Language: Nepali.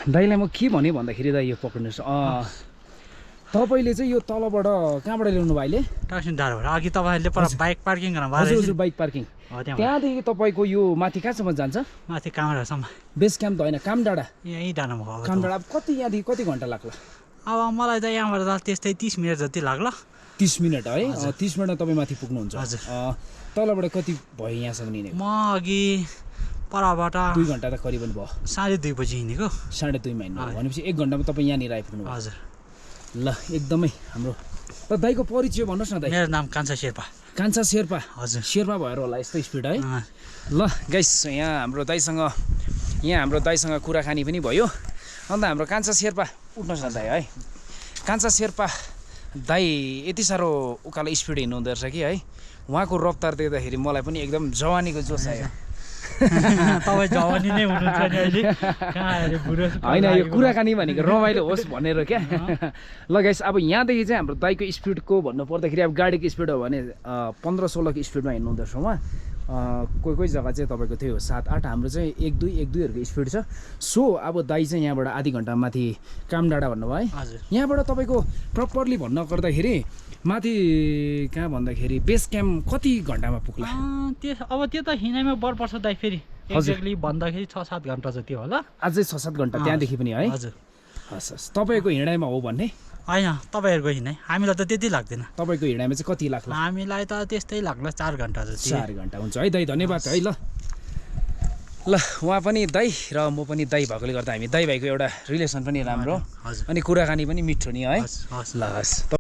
दाइलाई म के भने भन्दाखेरि दाइ यो पक्रिनुहोस् तपाईँले चाहिँ यो तलबाट कहाँबाट ल्याउनु भयो अहिले टाक्सिन डाँडाबाट अघि तपाईँहरूले पर बाइक पार्किङ गर्न भयो हजुर बाइक पार्किङ त्यहाँदेखि तपाईँको यो माथि कहाँसम्म जान्छ माथि कामडाँडासम्म बेस क्याम्प त होइन कामडाँडा यहीँ डाँडामा भयो कामडाँडा कति यहाँदेखि कति घन्टा लाग्ला अब मलाई त यहाँबाट त त्यस्तै 30 मिनट जति लाग्ला 30 मिनट है 30 मिनटमा तपाईँ माथि पुग्नुहुन्छ हजुर तलबाट कति भयो यहाँसम्म हिँडेको म अघि परबाट 2 घन्टा त करिबन भयो 2:30 बजी हिँडेको 2:30 मा हिँड्नु भनेपछि 1 घन्टामा तपाईँ यहाँनिर आइपुग्नु भयो हजुर ल एकदमै हाम्रो त दाइको परिचय भन्नुहोस् न दाइ मेरो नाम कान्छा शेर्पा कान्छा शेर्पा हजुर शेर्पा भएर होला यस्तो स्पिड है ल गाइस यहाँ हाम्रो दाइसँग कुराकानी पनि भयो अन्त हाम्रो कान्छा शेर्पा उठ्नुहोस् न दाइ है कान्छा शेर्पा दाइ यति साह्रो उकालो स्पिड हिँड्नुहुँदो रहेछ कि है उहाँको रफ्तार देख्दाखेरि मलाई पनि एकदम जवानीको जोस आयो तपाईँ जवानी नै हुनुहुन्छ नि अहिले होइन यो कुराकानी भनेको रमाइलो होस् भनेर क्या ल गाइस अब यहाँदेखि चाहिँ हाम्रो दाइको स्पिडको भन्नु पर्दाखेरि अब गाडीको स्पिड हो भने 15-16 को स्पिडमा हिँड्नुहुँदो रहेछ उहाँ कोही जग्गा चाहिँ तपाईँको थियो 7-8 हाम्रो चाहिँ 1-2 स्पिड छ सो अब दाइ चाहिँ यहाँबाट आधी घन्टा माथि कामडाँडा भन्नुभयो है यहाँबाट तपाईँको प्रपरली भन्न पर्दाखेरि माथि कहाँ भन्दाखेरि बेस क्याम्प कति घन्टामा पुग्ला अब त्यो त हिँडाइमा बर पर्छ दाइ फेरि एक्ज्याक्टली भन्दाखेरि 6-7 घन्टा जति होला अझै 6-7 घन्टा त्यहाँदेखि पनि है हजुर हस् तपाईँको हिँडाइमा हो भन्ने होइन तपाईँहरूको हिँडाइ हामीलाई त त्यति लाग्दैन तपाईँको हिँडाइमा चाहिँ कति लाग्ला हामीलाई त त्यस्तै लाग्ला 4 घन्टा जति 4 घन्टा हुन्छ है दाइ धन्यवाद है ल उहाँ पनि दाइ र म पनि दाइ भएकोले गर्दा हामी दाइ भाइको एउटा रिलेसन पनि राम्रो अनि कुराकानी पनि मिठो नि है ल हस्